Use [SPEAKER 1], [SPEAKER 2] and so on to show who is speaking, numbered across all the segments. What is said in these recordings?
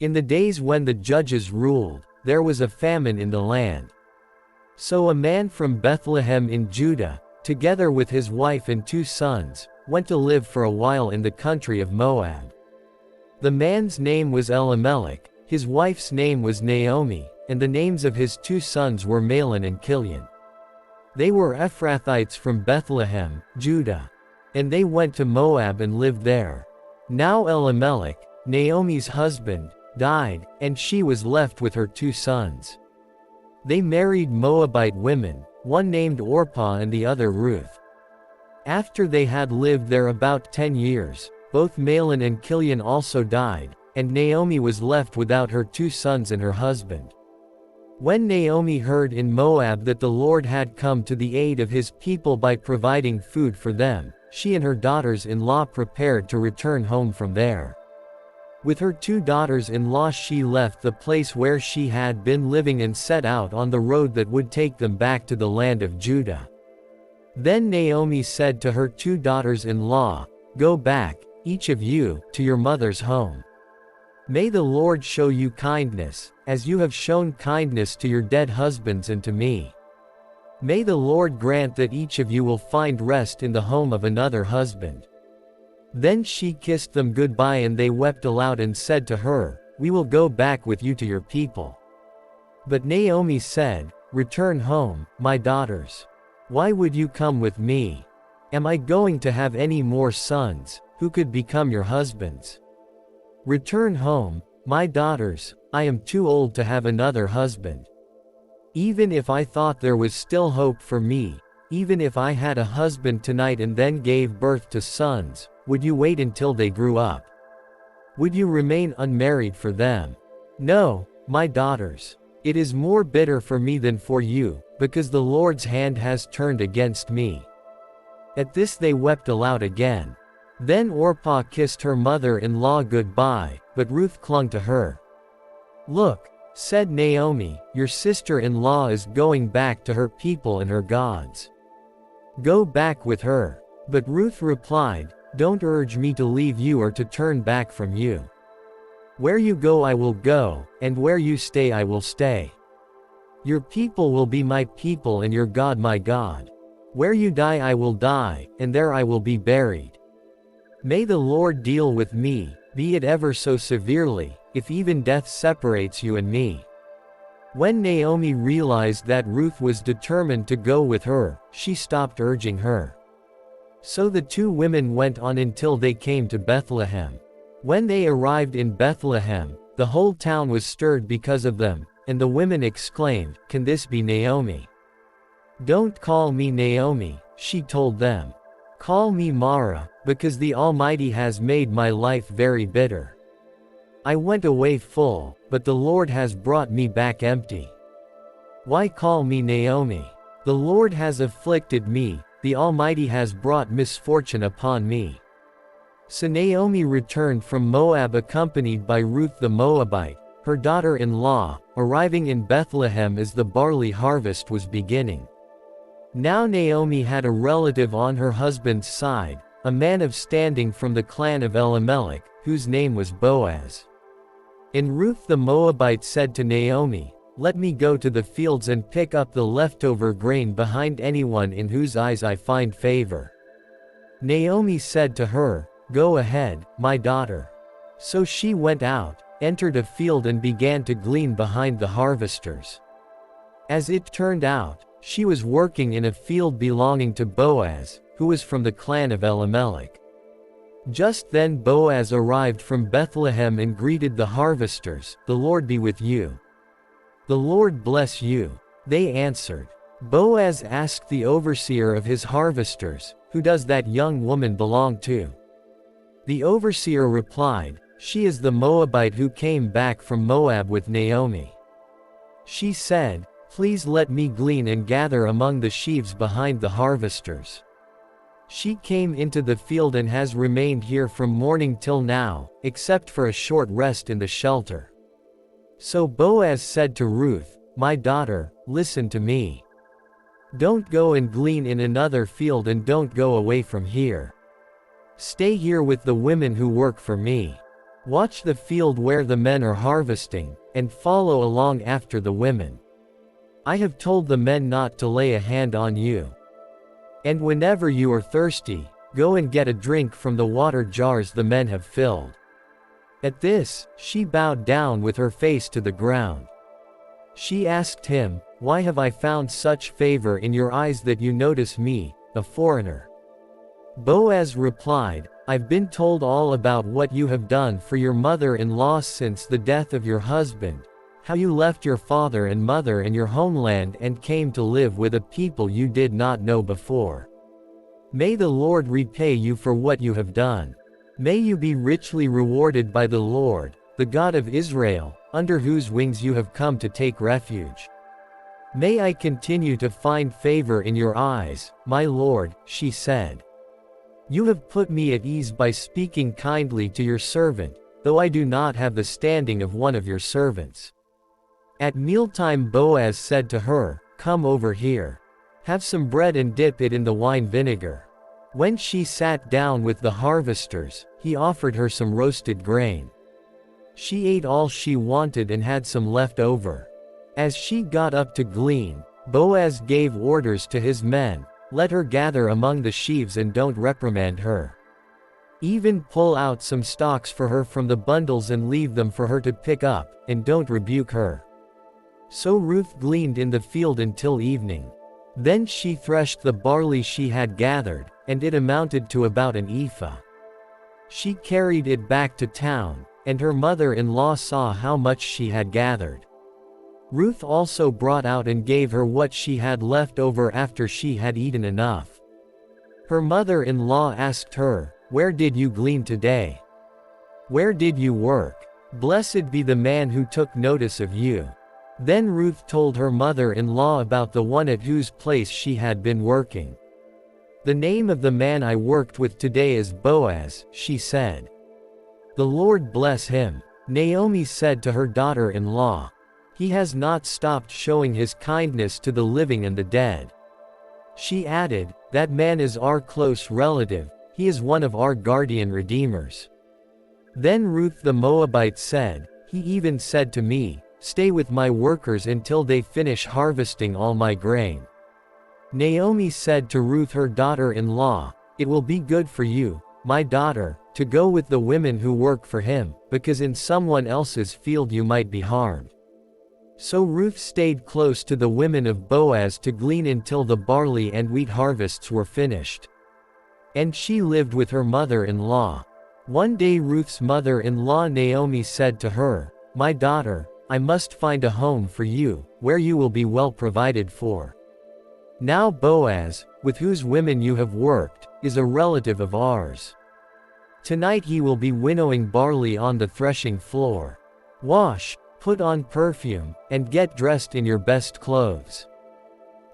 [SPEAKER 1] In the days when the judges ruled, there was a famine in the land. So a man from Bethlehem in Judah, together with his wife and 2 sons, went to live for a while in the country of Moab. The man's name was Elimelech, his wife's name was Naomi, and the names of his 2 sons were Mahlon and Chilion. They were Ephrathites from Bethlehem, Judah. And they went to Moab and lived there. Now Elimelech, Naomi's husband, died, and she was left with her 2 sons. They married Moabite women, one named Orpah and the other Ruth. After they had lived there about 10 years, both Mahlon and Chilion also died, and Naomi was left without her 2 sons and her husband. When Naomi heard in Moab that the Lord had come to the aid of his people by providing food for them, she and her daughters-in-law prepared to return home from there. With her 2 daughters-in-law she left the place where she had been living and set out on the road that would take them back to the land of Judah. Then Naomi said to her 2 daughters-in-law, "Go back, each of you, to your mother's home. May the Lord show you kindness, as you have shown kindness to your dead husbands and to me. May the Lord grant that each of you will find rest in the home of another husband." Then she kissed them goodbye and they wept aloud and said to her, "We will go back with you to your people." But Naomi said, "Return home, my daughters. Why would you come with me? Am I going to have any more sons, who could become your husbands? Return home, my daughters, I am too old to have another husband. Even if I thought there was still hope for me, even if I had a husband tonight and then gave birth to sons, would you wait until they grew up? Would you remain unmarried for them? No, my daughters. It is more bitter for me than for you, because the Lord's hand has turned against me." At this they wept aloud again. Then Orpah kissed her mother-in-law goodbye, but Ruth clung to her. "Look," said Naomi, "your sister-in-law is going back to her people and her gods. Go back with her." But Ruth replied, "Don't urge me to leave you or to turn back from you. Where you go I will go, and where you stay I will stay. Your people will be my people and your God my God. Where you die I will die, and there I will be buried. May the Lord deal with me, be it ever so severely, if even death separates you and me." When Naomi realized that Ruth was determined to go with her, she stopped urging her. So the 2 women went on until they came to Bethlehem. When they arrived in Bethlehem, the whole town was stirred because of them, and the women exclaimed, "Can this be Naomi?" "Don't call me Naomi," she told them. "Call me Mara, because the Almighty has made my life very bitter. I went away full, but the Lord has brought me back empty. Why call me Naomi? The Lord has afflicted me, the Almighty has brought misfortune upon me." So Naomi returned from Moab accompanied by Ruth the Moabite, her daughter-in-law, arriving in Bethlehem as the barley harvest was beginning. Now Naomi had a relative on her husband's side, a man of standing from the clan of Elimelech, whose name was Boaz. And Ruth the Moabite said to Naomi, "Let me go to the fields and pick up the leftover grain behind anyone in whose eyes I find favor." Naomi said to her, "Go ahead, my daughter." So she went out, entered a field and began to glean behind the harvesters. As it turned out, she was working in a field belonging to Boaz, who was from the clan of Elimelech. Just then Boaz arrived from Bethlehem and greeted the harvesters, "The Lord be with you." "The Lord bless you," they answered. Boaz asked the overseer of his harvesters, "Who does that young woman belong to?" The overseer replied, "She is the Moabite who came back from Moab with Naomi." She said, "Please let me glean and gather among the sheaves behind the harvesters." She came into the field and has remained here from morning till now, except for a short rest in the shelter. So Boaz said to Ruth, "My daughter, listen to me. Don't go and glean in another field and don't go away from here. Stay here with the women who work for me. Watch the field where the men are harvesting, and follow along after the women. I have told the men not to lay a hand on you. And whenever you are thirsty, go and get a drink from the water jars the men have filled." At this, she bowed down with her face to the ground. She asked him, "Why have I found such favor in your eyes that you notice me, a foreigner?" Boaz replied, "I've been told all about what you have done for your mother-in-law since the death of your husband, how you left your father and mother and your homeland and came to live with a people you did not know before. May the Lord repay you for what you have done. May you be richly rewarded by the Lord, the God of Israel, under whose wings you have come to take refuge. May I continue to find favor in your eyes, my Lord," she said. "You have put me at ease by speaking kindly to your servant, though I do not have the standing of one of your servants." At mealtime Boaz said to her, "Come over here. Have some bread and dip it in the wine vinegar." When she sat down with the harvesters, he offered her some roasted grain. She ate all she wanted and had some left over. As she got up to glean, Boaz gave orders to his men, "Let her gather among the sheaves and don't reprimand her. Even pull out some stalks for her from the bundles and leave them for her to pick up, and don't rebuke her." So Ruth gleaned in the field until evening. Then she threshed the barley she had gathered, and it amounted to about an ephah. She carried it back to town, and her mother-in-law saw how much she had gathered. Ruth also brought out and gave her what she had left over after she had eaten enough. Her mother-in-law asked her, "Where did you glean today? Where did you work? Blessed be the man who took notice of you." Then Ruth told her mother-in-law about the one at whose place she had been working. "The name of the man I worked with today is Boaz," she said. "The Lord bless him." Naomi said to her daughter-in-law, "He has not stopped showing his kindness to the living and the dead." She added, "That man is our close relative, he is one of our guardian redeemers." Then Ruth the Moabite said, "He even said to me, 'Stay with my workers until they finish harvesting all my grain.'" Naomi said to Ruth her daughter-in-law, "It will be good for you, my daughter, to go with the women who work for him, because in someone else's field you might be harmed." So Ruth stayed close to the women of Boaz to glean until the barley and wheat harvests were finished. And she lived with her mother-in-law. One day Ruth's mother-in-law Naomi said to her, "My daughter, I must find a home for you, where you will be well provided for. Now Boaz, with whose women you have worked, is a relative of ours. Tonight he will be winnowing barley on the threshing floor. Wash, put on perfume, and get dressed in your best clothes.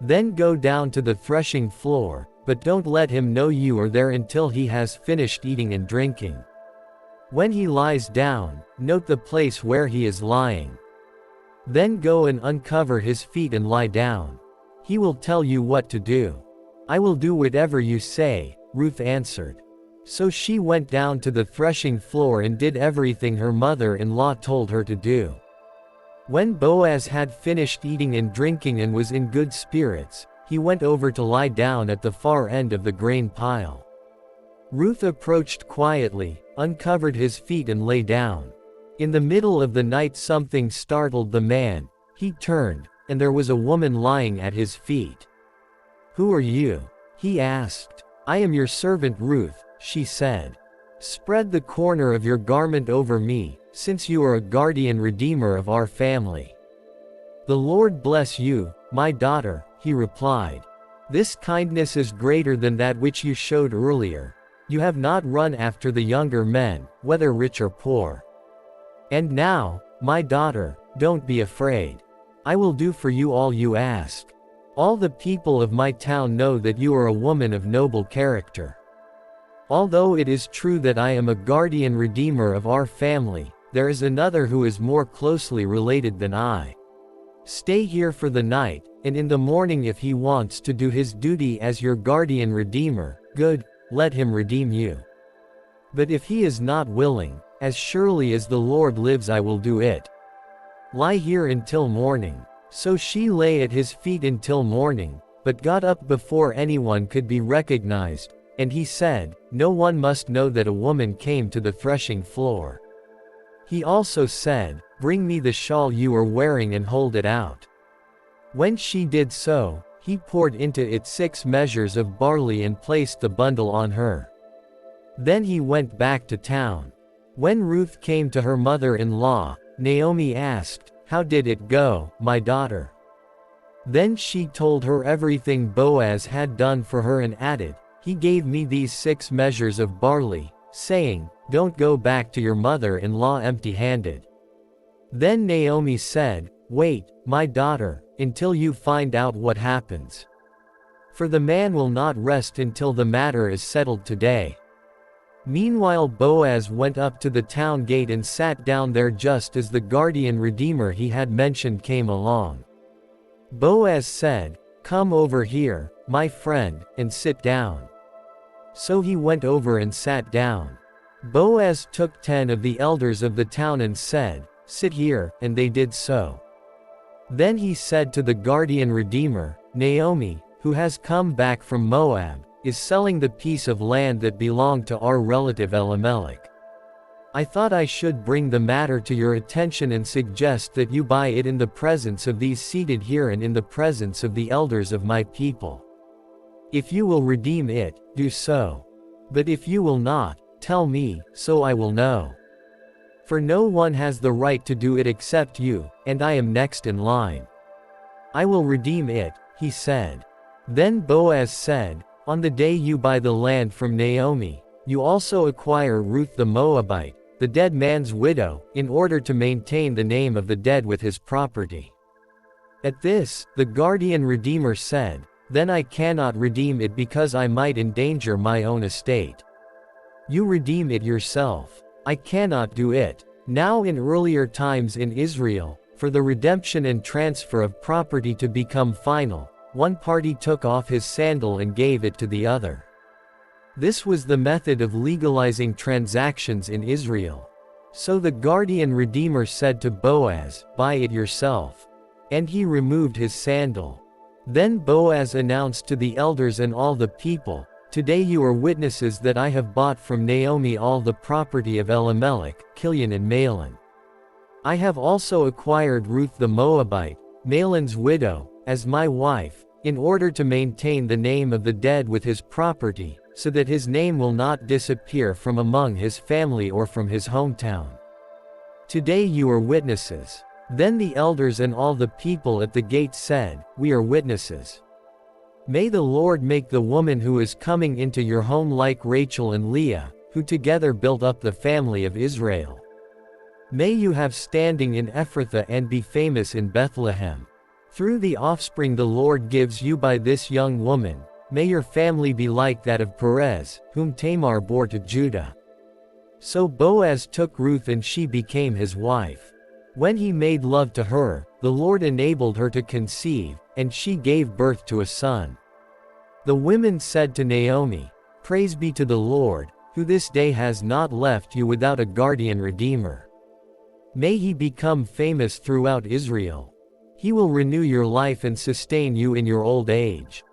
[SPEAKER 1] Then go down to the threshing floor, but don't let him know you are there until he has finished eating and drinking. When he lies down, note the place where he is lying. Then go and uncover his feet and lie down. He will tell you what to do." "I will do whatever you say," Ruth answered. So she went down to the threshing floor and did everything her mother-in-law told her to do. When Boaz had finished eating and drinking and was in good spirits, he went over to lie down at the far end of the grain pile. Ruth approached quietly, uncovered his feet and lay down. In the middle of the night something startled the man. He turned, and there was a woman lying at his feet. "Who are you?" he asked. "I am your servant Ruth," she said. "Spread the corner of your garment over me, since you are a guardian redeemer of our family." "The Lord bless you, my daughter," he replied. "This kindness is greater than that which you showed earlier. You have not run after the younger men, whether rich or poor. And now, my daughter, don't be afraid. I will do for you all you ask. All the people of my town know that you are a woman of noble character. Although it is true that I am a guardian redeemer of our family, there is another who is more closely related than I. Stay here for the night, and in the morning if he wants to do his duty as your guardian redeemer, good, let him redeem you. But if he is not willing, "As surely as the Lord lives I will do it. Lie here until morning." So she lay at his feet until morning, but got up before anyone could be recognized, and he said, "No one must know that a woman came to the threshing floor." He also said, "Bring me the shawl you are wearing and hold it out." When she did so, he poured into it 6 measures of barley and placed the bundle on her. Then he went back to town. When Ruth came to her mother-in-law, Naomi asked, "How did it go, my daughter?" Then she told her everything Boaz had done for her and added, "He gave me these 6 measures of barley, saying, 'Don't go back to your mother-in-law empty-handed.'" Then Naomi said, "Wait, my daughter, until you find out what happens. For the man will not rest until the matter is settled today." Meanwhile Boaz went up to the town gate and sat down there just as the guardian redeemer he had mentioned came along. Boaz said, "Come over here, my friend, and sit down." So he went over and sat down. Boaz took 10 of the elders of the town and said, "Sit here," and they did so. Then he said to the guardian redeemer, "Naomi, who has come back from Moab, is selling the piece of land that belonged to our relative Elimelech. I thought I should bring the matter to your attention and suggest that you buy it in the presence of these seated here and in the presence of the elders of my people. If you will redeem it, do so. But if you will not, tell me, so I will know. For no one has the right to do it except you, and I am next in line." "I will redeem it," he said. Then Boaz said, "On the day you buy the land from Naomi, you also acquire Ruth the Moabite, the dead man's widow, in order to maintain the name of the dead with his property." At this, the guardian redeemer said, "Then I cannot redeem it because I might endanger my own estate. You redeem it yourself. I cannot do it." Now in earlier times in Israel, for the redemption and transfer of property to become final, one party took off his sandal and gave it to the other. This was the method of legalizing transactions in Israel. So the guardian redeemer said to Boaz, "Buy it yourself." And he removed his sandal. Then Boaz announced to the elders and all the people, "Today you are witnesses that I have bought from Naomi all the property of Elimelech, Kilion and Mahlon. I have also acquired Ruth the Moabite, Mahlon's widow, as my wife, in order to maintain the name of the dead with his property, so that his name will not disappear from among his family or from his hometown. Today you are witnesses." Then the elders and all the people at the gate said, "We are witnesses. May the Lord make the woman who is coming into your home like Rachel and Leah, who together built up the family of Israel. May you have standing in Ephrathah and be famous in Bethlehem. Through the offspring the Lord gives you by this young woman, may your family be like that of Perez, whom Tamar bore to Judah." So Boaz took Ruth and she became his wife. When he made love to her, the Lord enabled her to conceive, and she gave birth to a son. The women said to Naomi, "Praise be to the Lord, who this day has not left you without a guardian redeemer. May he become famous throughout Israel. He will renew your life and sustain you in your old age.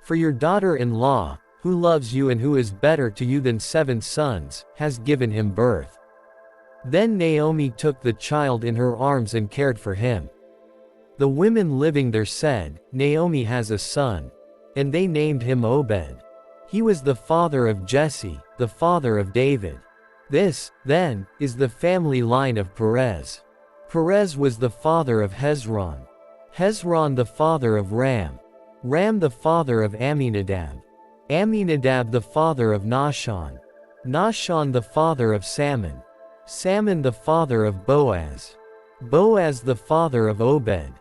[SPEAKER 1] For your daughter-in-law, who loves you and who is better to you than 7 sons, has given him birth." Then Naomi took the child in her arms and cared for him. The women living there said, "Naomi has a son." And they named him Obed. He was the father of Jesse, the father of David. This, then, is the family line of Perez. Perez was the father of Hezron. Hezron the father of Ram. Ram the father of Amminadab. Amminadab the father of Nahshon. Nahshon the father of Salmon. Salmon the father of Boaz. Boaz the father of Obed.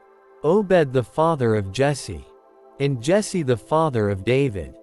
[SPEAKER 1] Obed the father of Jesse. And Jesse the father of David.